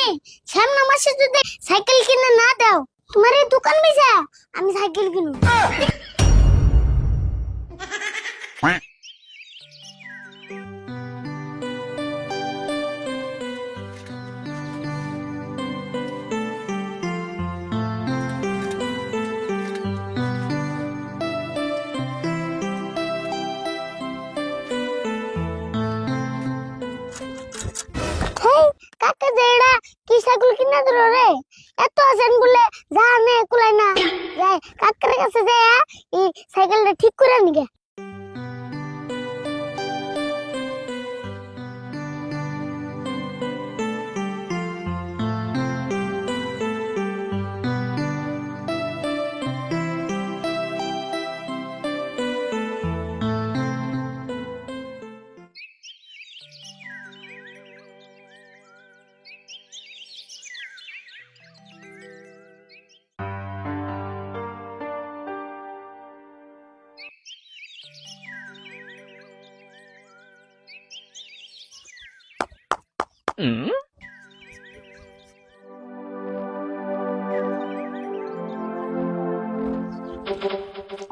তুমি সামনে মাসে যদি সাইকেল কিনে না দাও তোমার এই দোকান বেচা আমি সাইকেল কিনব। কাকা দেড়া কি সাইকেল কিনা দিল রে এত আছেন বলে জানে কুলাই না যাই কাকার কাছে যায় এই সাইকেলটা ঠিক করে নিগে।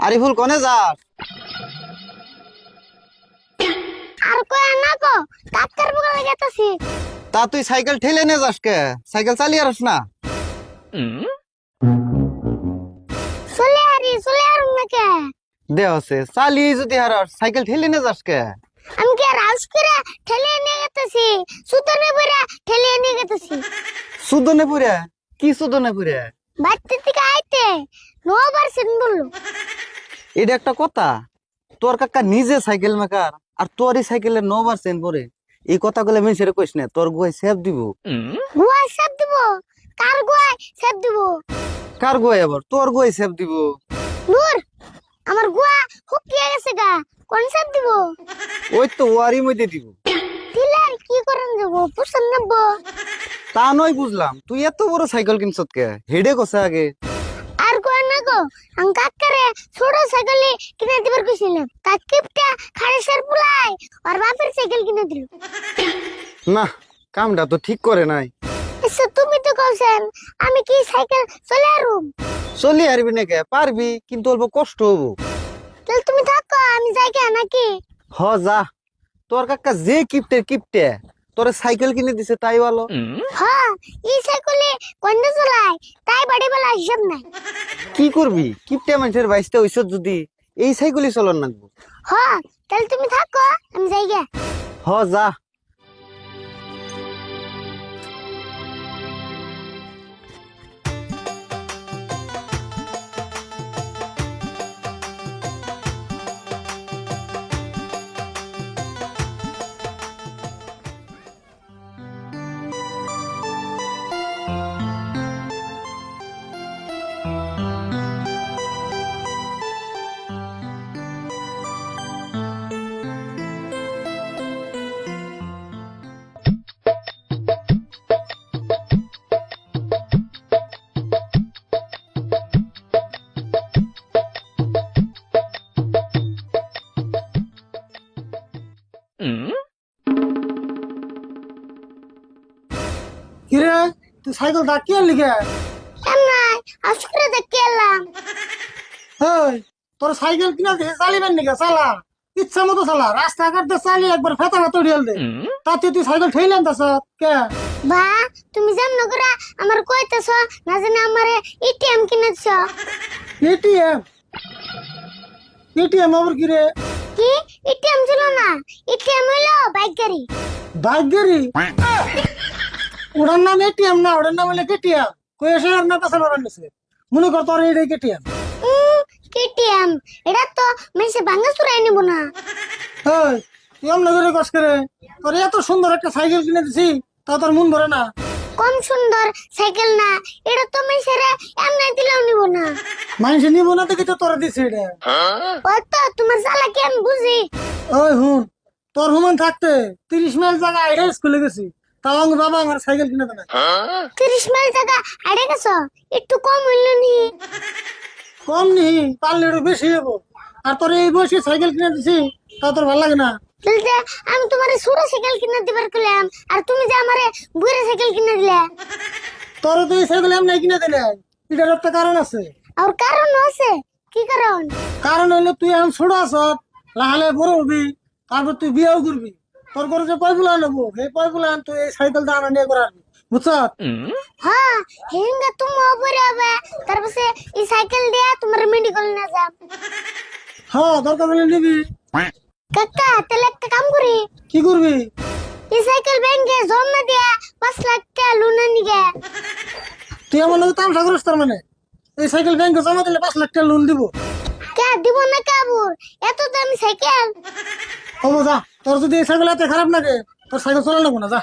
আরিফুল কোনে যাস? আর কই না কো কাকার বগলে গেতাছি। তা তুই সাইকেল ঠেলে নে যাস কে? সাইকেল চালিয়ে আসস না? চলে আর নাকে দে হচ্ছে চালিয়ে যদি হারাস সাইকেল ঠেলে নে যাস কে? আমি কি রাউস করে ঠেলে নিয়ে গেতাছি সুতনে পরে ঠেলে নিয়ে গেতাছি। সুদনে পুরে কি সুদনে পুরে? বাড়তে থেকে আইতে 9% বললো। এটা একটা কথা, তোর কাকা নিজে সাইকেল মেকার আর তোরই সাইকেলের 9% পরে এই কথাগুলো মেনসেরে কইস না, তোর গুয়াই সেভ দিব। গুয়াই সেভ দিব? কার গুয়াই সেভ দিব? কার গুয়াই আবার? তোর গুয়াই সেভ দিব। নূর আমার গুয়া হুকিয়ে গেছে গা, কোন সেভ দিব? ওই তো ওয়ারি মধ্যে দিব। দিলে আর কি করেন যাব পছন্দ নেব? তা নয় বুঝলাম, তুই এত বড় সাইকেল কিনছত কে? হেডে কষে আগে। আর কই না গো আং কাকারে ছোট সাইকেল কিনে দিবার কইছিলাম, কাকিপটা খারেসের পুলাই আর বাপের সাইকেল কিনে দিল। না, কামটা তো ঠিক করে নাই। আচ্ছা তুমি তো কইছেন আমি কি সাইকেল চলে আরুম? চলি হারবি না কে? পারবি, কিন্তু অল্প কষ্ট হবো। তাহলে তুমি থাকো আমি যাই কে নাকি? হ যা, তোর কাকা যে কিপটে তোরে সাইকেল কিনে দিছে তাই বলো। হ্যাঁ এই সাইকেলে কোন চলাই তাই বাড়ি বেলা হিসাব নাই। কি করবি? কিপটে মানুষের বাইসতে হইছ যদি এই সাইকেলই চলন নাকবো। হ্যাঁ তাহলে তুমি থাকো আমি যাই গে। হ যা। কিরে তুই সাইকেল ডাকি আর লিখে? এমনাই আজকে দেখে এলাম। হেই তোর সাইকেল কিনা দিয়ে চালিবেন নাকি? চালা ইচ্ছা মতো চালা, রাস্তাঘাট চালিয়ে একবার ফেতা ফেতা উড়িয়ে দে। তাতে তুই সাইকেল ঠেইলেন তাছ কে? বা তুমি জানো করে আমার কইতেছ না জানি আমারে এটিএম কিনেছ। এটিএম? এটিএম আবার কিরে? কি এটিএম ছিল না? এটিএম হইলো বাইক গাড়ি। বাইক গাড়ি? ওটার নাম এটিএম না, ওটার নাম হলো কেটিএম। কই এসে আর না কাছে লড়ান নিছে, মনে কর তোর এইটাই কেটিএম। কেটিএম এটা তো মেসে ভাঙা চুরাই নিব না। হেই তুই এমন করে কষ্ট করে, তোর এত সুন্দর একটা সাইকেল কিনে দিছি তা তোর মন ভরে না? কম সুন্দর সাইকেল না, এটা তো মেসের এমনি দিলেও নিব না। মানুষ নিব না দেখি তো তোরা দিছে এটা। ওই তো তোমার জ্বালা কি আমি বুঝি। ওই হুন, তোর হুমান থাকতে 30 মাইল জায়গা আইডা স্কুলে গেছি, তাও আমার বাবা আমার সাইকেল কিনে দেয় না। 30 মাইল জায়গা আড়ে গেছ, একটু কম হইল নি? কম নি, পারলে একটু বেশি হবো। আর তোর এই বয়সে সাইকেল কিনে দিছি তা তোর ভালো লাগে না? তাহলে আমি তোমারে ছোট সাইকেল কিনে দিবার কইলাম আর তুমি যে আমারে বুড়া সাইকেল কিনে দিলে। তোর তো এই সাইকেল এমনি কিনে দিলে, এটার একটা কারণ আছে। আর কারণ আছে? কি কারণ? কারণ হইলো তুই এখন ছোট আছ, লাহালে বড় হবি, তারপর তুই বিয়েও করবি। তোর ঘরে যে পয়গুলা নেবো সেই পয়গুলা তুই এই সাইকেল দানা নিয়ে করাবি, বুঝছ? হ্যাঁ, হেঙ্গা তুমি উপরে হবে, তারপরে এই সাইকেল দিয়ে তোমার মেডিকেল না যাব। হ্যাঁ, দরকার হলে নিবি। কাকা তাহলে একটা কাম করি, কি করবি? এই সাইকেল ব্যাংকে জমা দিয়া 5 লাখ টাকা লোন নিগে। তুই আমার লোক তামসা করিস তার মানে? এই সাইকেল ব্যাংকে জমা দিলে 5 লাখ টাকা লোন দিব? কে দিব না কাবুর? এত দামি সাইকেল। হবো যা, তোর যদি এই সাইকেল এত খারাপ লাগে তোর সাইকেল চলে নেবো না, যা।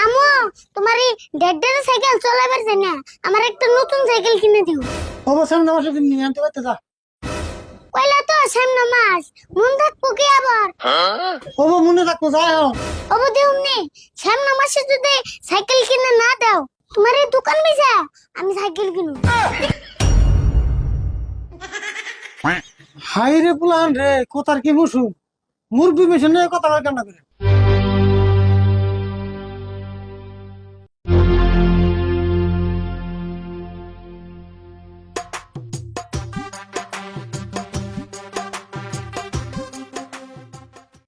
আমো তোমার এই ডেডের সাইকেল চালাবার জানা, আমার একটা নতুন সাইকেল কিনে দিও। হবো, সামনে মাসে দিন নিয়ে আনতে পারতে, যা। কইলা তো সামনে মাস, মন থাকবো কি আবার? হবো, মনে থাকতো, যা এখন। অবো দেউনি, সামনে মাসে যদি সাইকেল কিনে না দাও, তোমার এই দোকান বেচা আমি সাইকেল কিনু। হাই রে পুলান রে, কোথার কি বসু মুরগি মেশিনে কথা কয় কেমন করে?